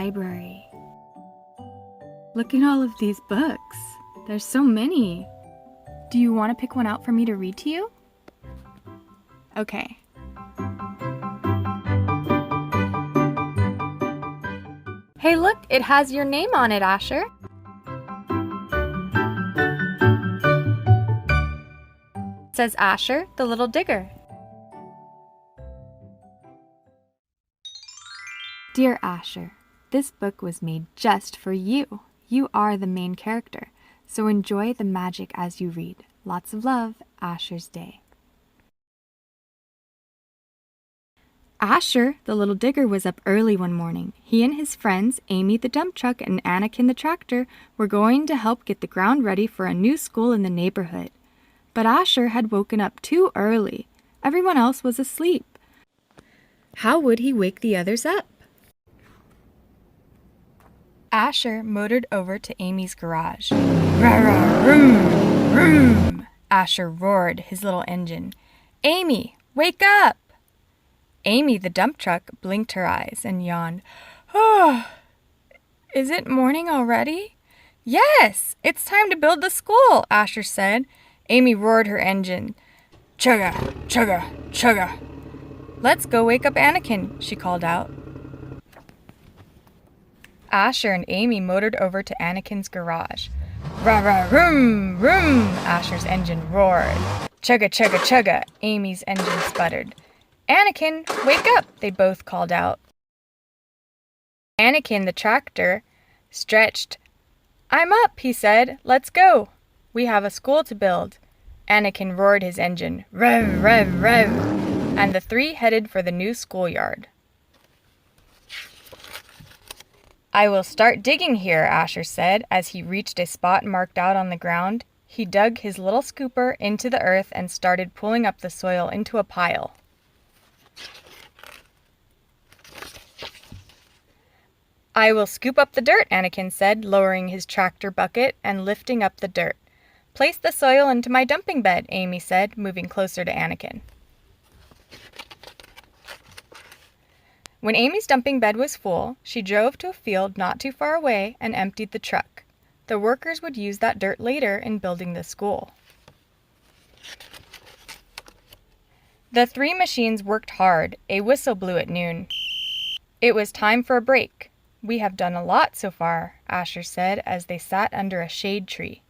library. Look at all of these books. There's so many. Do you want to pick one out for me to read to you? Okay. Hey, look, it has your name on it, Asher. It says Asher, the Little Digger. Dear Asher, this book was made just for you. You are the main character, so enjoy the magic as you read. Lots of love, Asher's Day. Asher, the little digger, was up early one morning. He and his friends, Amy the dump truck and Anakin the tractor, were going to help get the ground ready for a new school in the neighborhood. But Asher had woken up too early. Everyone else was asleep. How would he wake the others up? Asher motored over to Amy's garage. Rah-rah, vroom, vroom! Asher roared his little engine. Amy, wake up! Amy, the dump truck, blinked her eyes and yawned. Oh, is it morning already? Yes, it's time to build the school, Asher said. Amy roared her engine. Chugga, chugga, chugga. Let's go wake up Anakin, she called out. Asher and Amy motored over to Anakin's garage. Rah-rah, room, room, Asher's engine roared. Chugga, chugga, chugga, Amy's engine sputtered. Anakin, wake up, they both called out. Anakin, the tractor, stretched. I'm up, he said. Let's go. We have a school to build. Anakin roared his engine. Rev, rev, rev. And the three headed for the new schoolyard. I will start digging here, Asher said, as he reached a spot marked out on the ground. He dug his little scooper into the earth and started pulling up the soil into a pile. I will scoop up the dirt, Anakin said, lowering his tractor bucket and lifting up the dirt. Place the soil into my dumping bed, Amy said, moving closer to Anakin. When Amy's dumping bed was full, she drove to a field not too far away and emptied the truck. The workers would use that dirt later in building the school. The three machines worked hard. A whistle blew at noon. It was time for a break. We have done a lot so far, Asher said as they sat under a shade tree.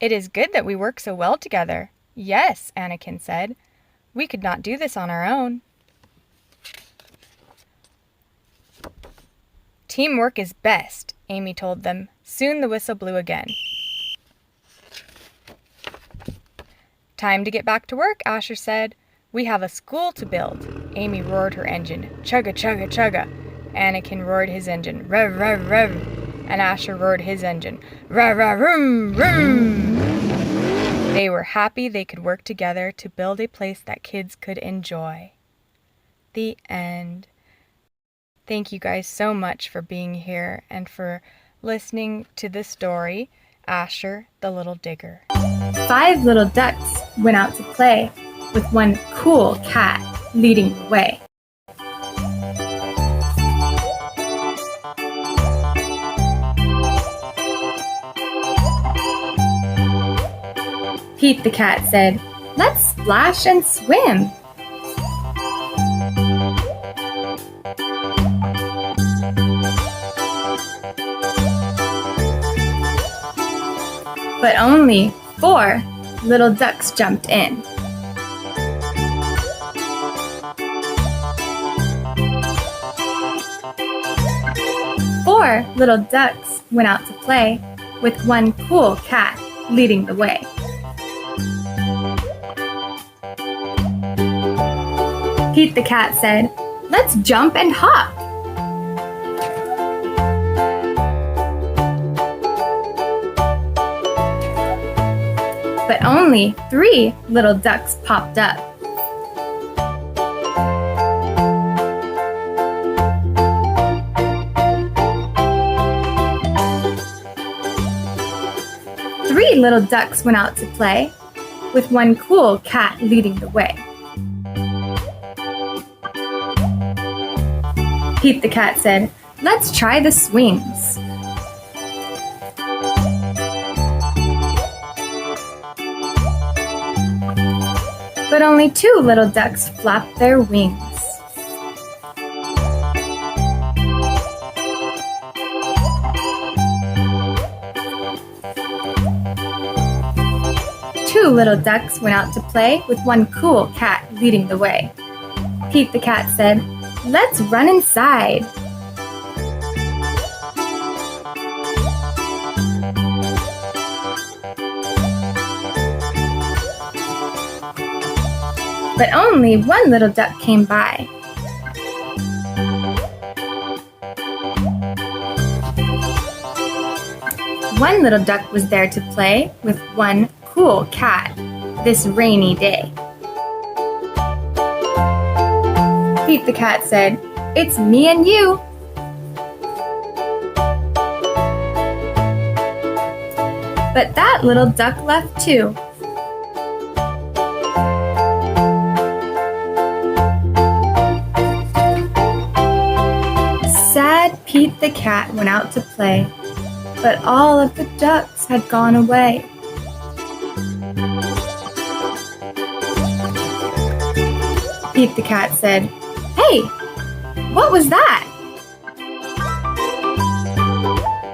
It is good that we work so well together. Yes, Anakin said. We could not do this on our own. Teamwork is best, Amy told them. Soon the whistle blew again. Time to get back to work, Asher said. We have a school to build. Amy roared her engine. Chugga, chugga, chugga. Anakin roared his engine. Rev, rev, rev. And Asher roared his engine. Rah, rah, room, room. They were happy they could work together to build a place that kids could enjoy. The end. Thank you guys so much for being here and for listening to the story, Asher, the Little Digger. 5 little ducks went out to play, with one cool cat leading the way. Pete the cat said, "Let's splash and swim." But only 4 little ducks jumped in. Four little ducks went out to play, with one cool cat leading the way. Pete the cat said, "Let's jump and hop." But only 3 little ducks popped up. Three little ducks went out to play, with one cool cat leading the way. Pete the cat said, Let's try the swings. But only 2 little ducks flapped their wings. Two little ducks went out to play with one cool cat leading the way. Pete the cat said, "Let's run inside." But only one little duck came by. One little duck was there to play with one cool cat this rainy day. Pete the cat said, "It's me and you." But that little duck left too. Sad Pete the cat went out to play, but all of the ducks had gone away. Pete the cat said, "Hey, what was that?"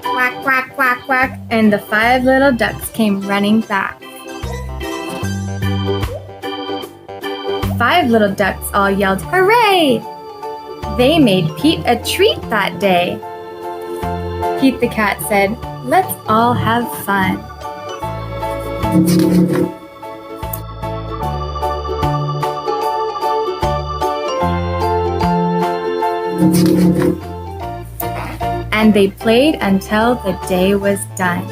Quack, quack, quack, quack, and the 5 little ducks came running back. 5 little ducks all yelled, "Hooray!" They made Pete a treat that day. Pete the cat said, "Let's all have fun." And they played until the day was done.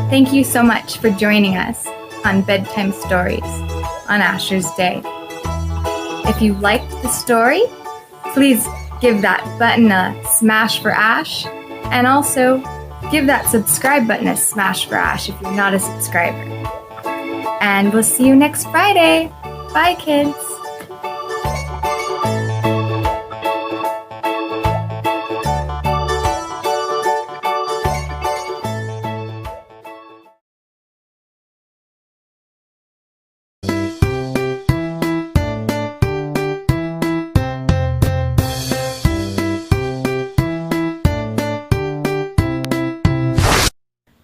Thank you so much for joining us on Bedtime Stories on Asher's Day. If you liked the story, please give that button a smash for Ash, and also give that subscribe button a smash for Ash if you're not a subscriber. And we'll see you next Friday. Bye, kids.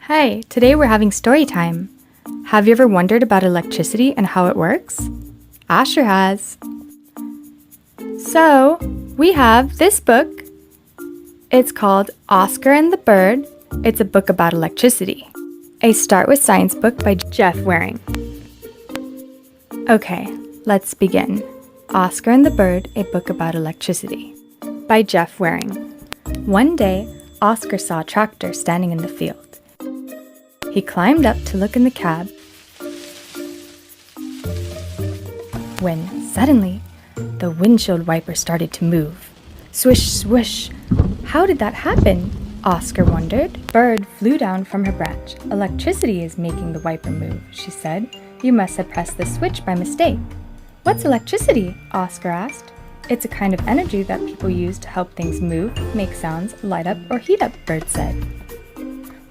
Hi, today we're having story time. Have you ever wondered about electricity and how it works? Asher has. So, we have this book. It's called Oscar and the Bird. It's a book about electricity. A Start with Science book by Jeff Waring. Okay, let's begin. Oscar and the Bird, a book about electricity by Jeff Waring. One day, Oscar saw a tractor standing in the field. He climbed up to look in the cab when suddenly the windshield wiper started to move. Swish, swish. How did that happen? Oscar wondered. Bird flew down from her branch. Electricity is making the wiper move, she said. You must have pressed the switch by mistake. What's electricity? Oscar asked. It's a kind of energy that people use to help things move, make sounds, light up, or heat up, Bird said.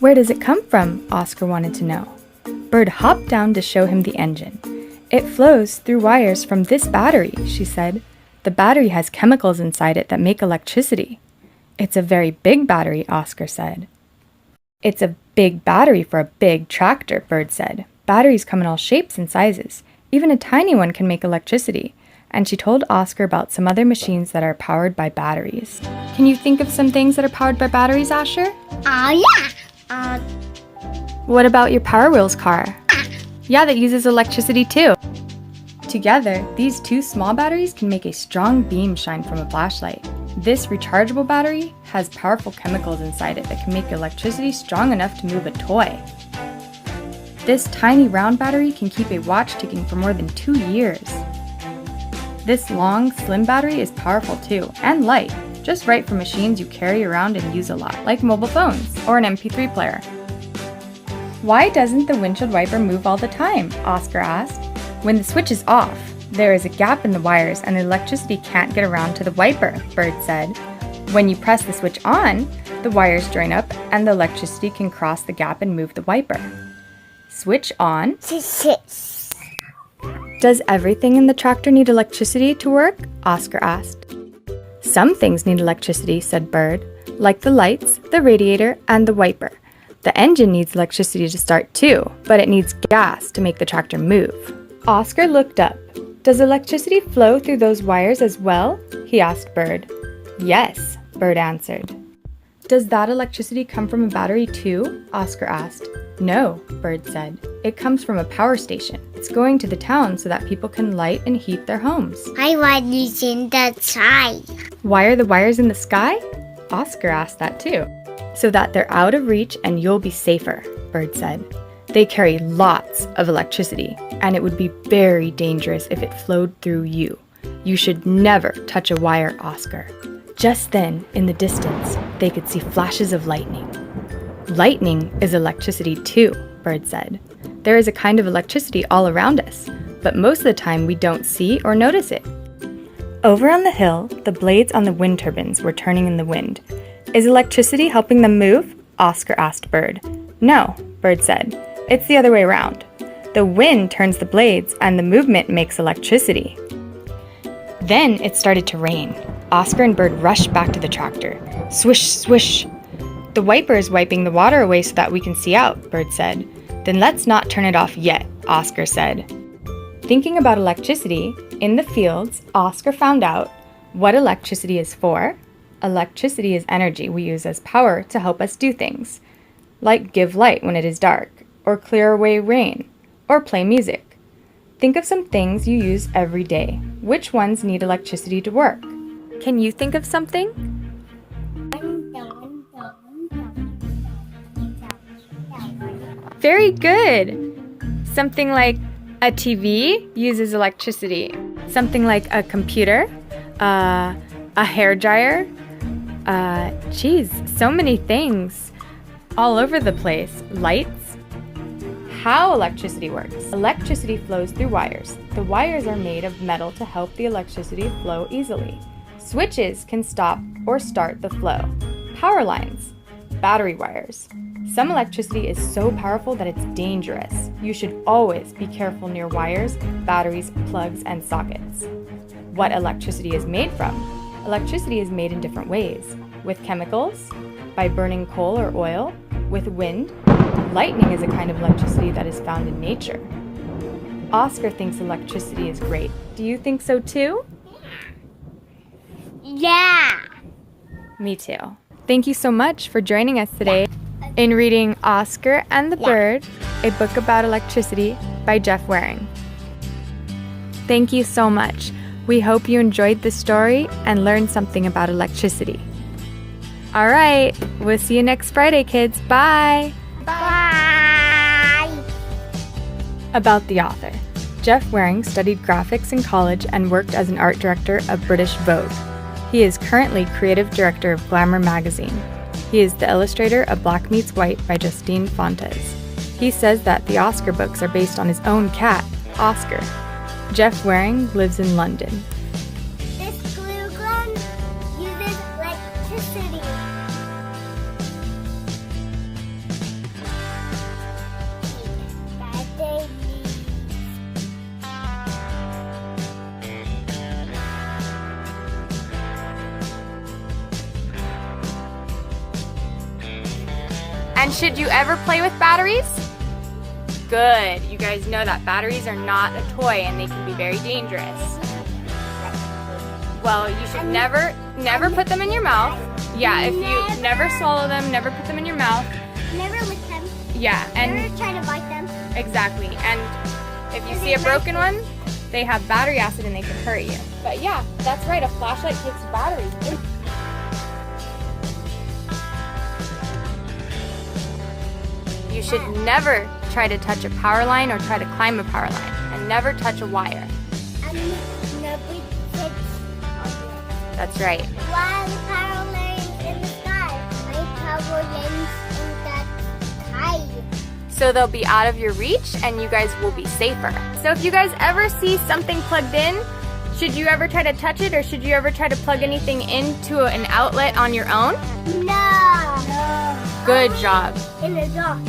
Where does it come from? Oscar wanted to know. Bird hopped down to show him the engine. It flows through wires from this battery, she said. The battery has chemicals inside it that make electricity. It's a very big battery, Oscar said. It's a big battery for a big tractor, Bird said. Batteries come in all shapes and sizes. Even a tiny one can make electricity. And she told Oscar about some other machines that are powered by batteries. Can you think of some things that are powered by batteries, Asher? Yeah. What about your Power Wheels car? Yeah, that uses electricity too. Together, these 2 small batteries can make a strong beam shine from a flashlight. This rechargeable battery has powerful chemicals inside it that can make electricity strong enough to move a toy. This tiny round battery can keep a watch ticking for more than 2 years. This long, slim battery is powerful too, and light, just right for machines you carry around and use a lot, like mobile phones or an MP3 player. Why doesn't the windshield wiper move all the time? Oscar asked. When the switch is off, There is a gap in the wires and the electricity can't get around to the wiper, Bird said. When you press the switch on, the wires join up and the electricity can cross the gap and move the wiper. Switch on. Does everything in the tractor need electricity to work? Oscar asked. Some things need electricity, said Bird, like the lights, the radiator, and the wiper. The engine needs electricity to start too, but it needs gas to make the tractor move. Oscar looked up. Does electricity flow through those wires as well? He asked Bird. Yes, Bird answered. Does that electricity come from a battery too? Oscar asked. No, Bird said. It comes from a power station. It's going to the town so that people can light and heat their homes. I want you in the sky. Why are the wires in the sky? Oscar asked that too. So that they're out of reach and you'll be safer, Bird said. They carry lots of electricity, and it would be very dangerous if it flowed through you. You should never touch a wire, Oscar. Just then, in the distance, they could see flashes of lightning. Lightning is electricity too, Bird said. There is a kind of electricity all around us, but most of the time we don't see or notice it. Over on the hill, the blades on the wind turbines were turning in the wind. Is electricity helping them move? Oscar asked Bird. No, Bird said. It's the other way around. The wind turns the blades and the movement makes electricity. Then it started to rain. Oscar and Bird rushed back to the tractor. Swish, swish. The wiper is wiping the water away so that we can see out, Bird said. Then let's not turn it off yet, Oscar said. Thinking about electricity, in the fields, Oscar found out what electricity is for. Electricity is energy we use as power to help us do things, like give light when it is dark, or clear away rain, or play music. Think of some things you use every day. Which ones need electricity to work? Can you think of something? Very good! Something like a TV uses electricity. Something like a computer, a hairdryer. Geez, so many things. All over the place. Lights. How electricity works. Electricity flows through wires. The wires are made of metal to help the electricity flow easily. Switches can stop or start the flow. Power lines. Battery wires. Some electricity is so powerful that it's dangerous. You should always be careful near wires, batteries, plugs, and sockets. What electricity is made from? Electricity is made in different ways. With chemicals, by burning coal or oil, with wind. Lightning is a kind of electricity that is found in nature. Oscar thinks electricity is great. Do you think so too? Yeah. Me too. Thank you so much for joining us today in reading Oscar and the Bird, a book about electricity by Jeff Waring. Thank you so much. We hope you enjoyed the story and learned something about electricity. All right, we'll see you next Friday, kids. Bye. Bye. About the author. Jeff Waring studied graphics in college and worked as an art director of British Vogue. He is currently creative director of Glamour magazine. He is the illustrator of Black Meets White by Justine Fontes. He says that the Oscar books are based on his own cat, Oscar. Jeff Waring lives in London. This glue gun uses electricity. And should you ever play with batteries? Good. You guys know that batteries are not a toy and they can be very dangerous. Well, you should never put them in your mouth. Yeah, if you never swallow them, never put them in your mouth. Never lick them. Yeah, and Never try to bite them. exactly. And if you see a broken one, they have battery acid and they can hurt you. But yeah, that's right. A flashlight takes batteries. You should never try to touch a power line or try to climb a power line, and never touch a wire. And never touch. That's right. While power lines in the sky, my power lines in the sky. so they'll be out of your reach and you guys will be safer. So if you guys ever see something plugged in, should you ever try to touch it, or should you ever try to plug anything into an outlet on your own? No. Good job. In the dark.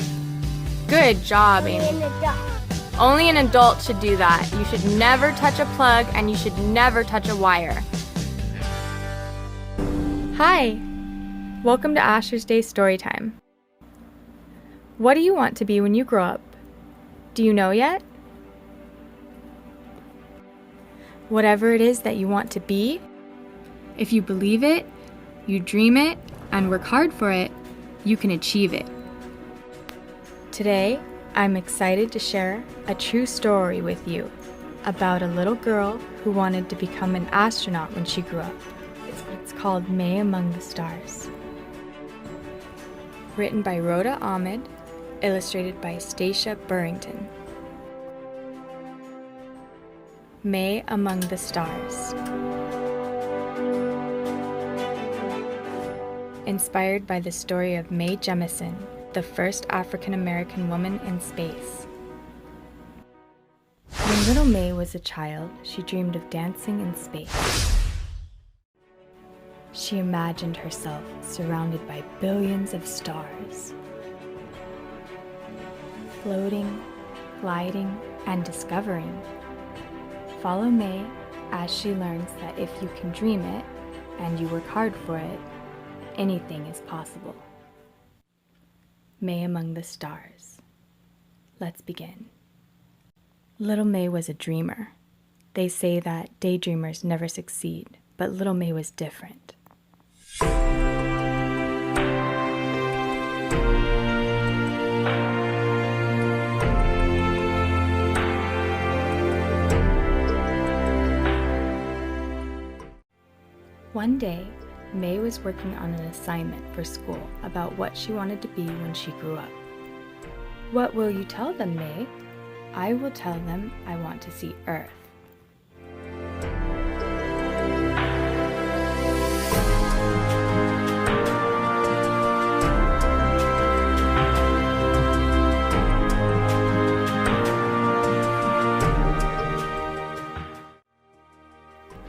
Good job, Amy. In the dark. Only an adult should do that. You should never touch a plug and you should never touch a wire. Hi, welcome to Asher's Day Storytime. What do you want to be when you grow up? Do you know yet? Whatever it is that you want to be, if you believe it, you dream it, and work hard for it, you can achieve it. Today, I'm excited to share a true story with you about a little girl who wanted to become an astronaut when she grew up. It's called May Among the Stars. Written by Rhoda Ahmed, illustrated by Stacia Burrington. May Among the Stars. Inspired by the story of Mae Jemison, the first African-American woman in space. When little May was a child, she dreamed of dancing in space. She imagined herself surrounded by billions of stars, floating, gliding, and discovering. Follow May as she learns that if you can dream it and you work hard for it, anything is possible. May Among the Stars. Let's begin. Little May was a dreamer. They say that daydreamers never succeed, but little May was different. One day, May was working on an assignment for school about what she wanted to be when she grew up. What will you tell them, May? I will tell them I want to see Earth.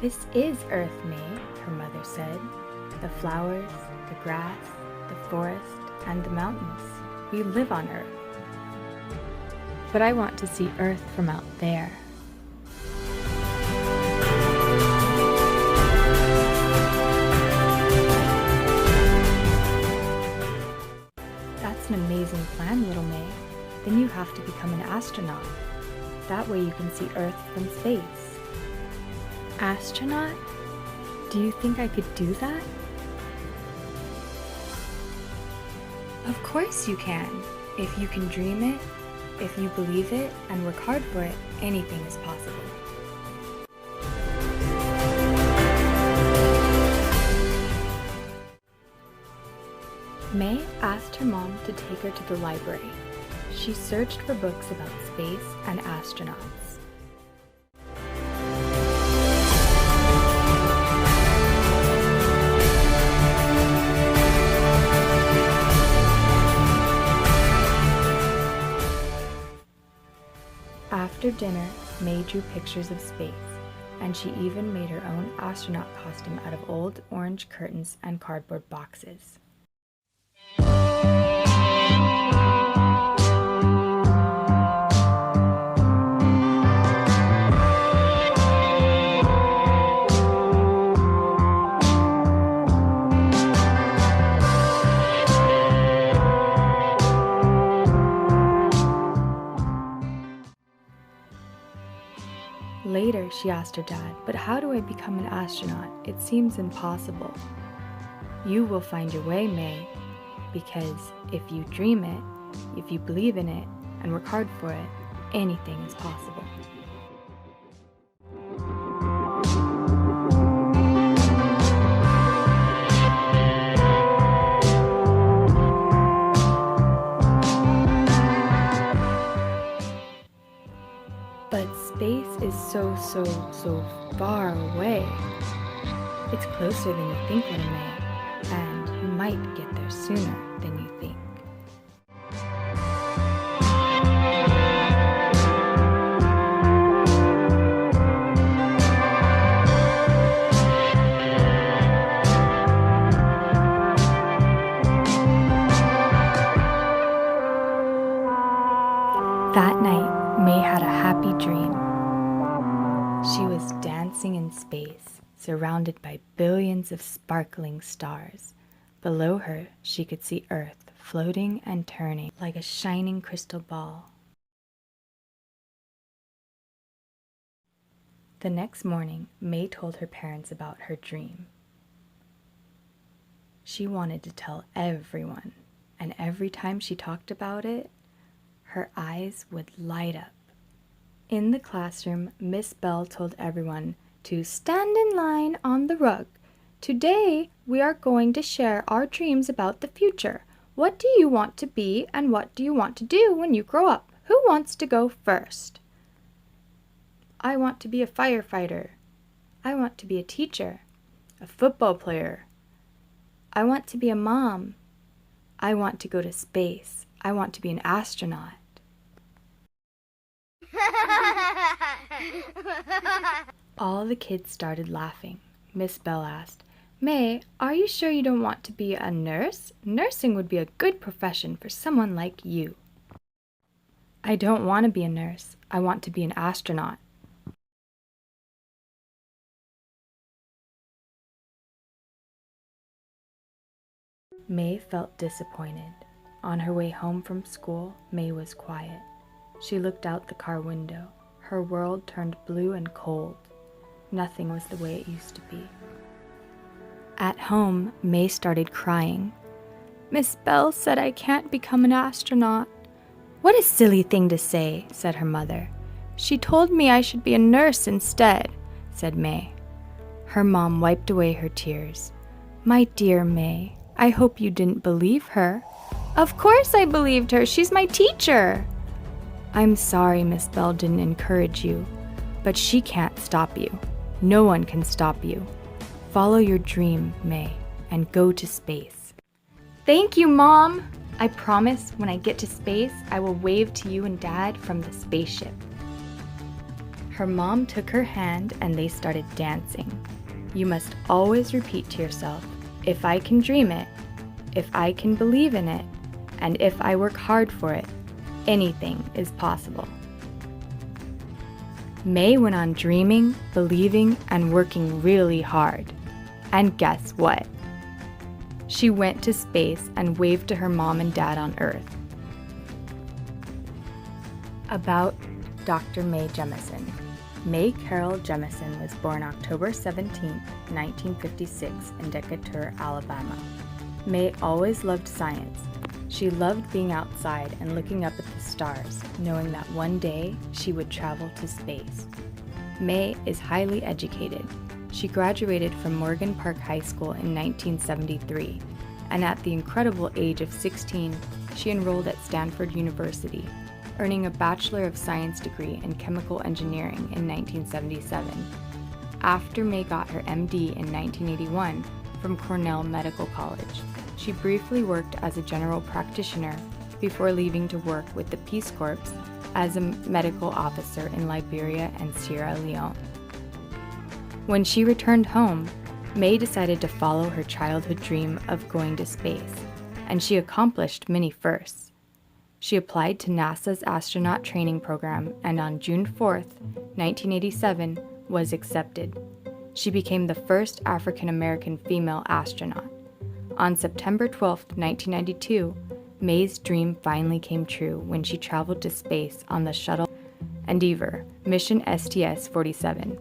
This is Earth, May, her mother said. The flowers, the grass, the forest, and the mountains. We live on Earth. But I want to see Earth from out there. That's an amazing plan, little May. Then you have to become an astronaut. That way you can see Earth from space. Astronaut? Do you think I could do that? Of course you can. If you can dream it, if you believe it, and work hard for it, anything is possible. May asked her mom to take her to the library. She searched for books about space and astronauts. After dinner, May drew pictures of space, and she even made her own astronaut costume out of old orange curtains and cardboard boxes. Later, she asked her dad, "But how do I become an astronaut? It seems impossible." "You will find your way, May, because if you dream it, if you believe in it, and work hard for it, anything is possible." But space is so far away. It's closer than you think, little May, and you might get there sooner than you think. night, May had a happy dream. She was dancing in space, surrounded by billions of sparkling stars. Below her, she could see Earth floating and turning like a shining crystal ball. The next morning, May told her parents about her dream. She wanted to tell everyone, and every time she talked about it, her eyes would light up. In the classroom, Miss Bell told everyone to stand in line on the rug. Today, we are going to share our dreams about the future. What do you want to be and what do you want to do when you grow up? Who wants to go first? I want to be a firefighter. I want to be a teacher, a football player. I want to be a mom. I want to go to space. I want to be an astronaut. All the kids started laughing. Miss Bell asked, May, are you sure you don't want to be a nurse? Nursing would be a good profession for someone like you. I don't want to be a nurse. I want to be an astronaut. May felt disappointed. On her way home from school, May was quiet. She looked out the car window. Her world turned blue and cold. Nothing was the way it used to be. At home, May started crying. Miss Bell said I can't become an astronaut. What a silly thing to say, said her mother. She told me I should be a nurse instead, said May. Her mom wiped away her tears. My dear May, I hope you didn't believe her. Of course I believed her. She's my teacher. I'm sorry Miss Bell didn't encourage you, but she can't stop you. No one can stop you. Follow your dream, May, and go to space. Thank you, Mom. I promise when I get to space, I will wave to you and Dad from the spaceship. Her mom took her hand and they started dancing. You must always repeat to yourself, if I can dream it, if I can believe in it, and if I work hard for it, anything is possible. May went on dreaming, believing, and working really hard. And guess what? She went to space and waved to her mom and dad on Earth. About Dr. Mae Jemison. Mae Carol Jemison was born October 17, 1956 in Decatur, Alabama. Mae always loved science. She loved being outside and looking up at the stars, knowing that one day she would travel to space. Mae is highly educated. She graduated from Morgan Park High School in 1973, and at the incredible age of 16, she enrolled at Stanford University, earning a Bachelor of Science degree in Chemical Engineering in 1977. After Mae got her MD in 1981 from Cornell Medical College, she briefly worked as a general practitioner before leaving to work with the Peace Corps as a medical officer in Liberia and Sierra Leone. When she returned home, Mae decided to follow her childhood dream of going to space, and she accomplished many firsts. She applied to NASA's astronaut training program and on June 4, 1987, was accepted. She became the first African-American female astronaut. On September 12, 1992, Mae's dream finally came true when she traveled to space on the shuttle Endeavour, mission STS-47.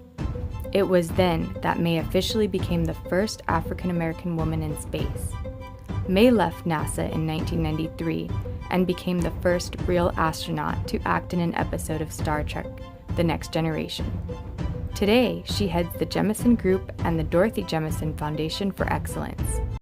It was then that Mae officially became the first African-American woman in space. Mae left NASA in 1993 and became the first real astronaut to act in an episode of Star Trek: The Next Generation. Today, she heads the Jemison Group and the Dorothy Jemison Foundation for Excellence.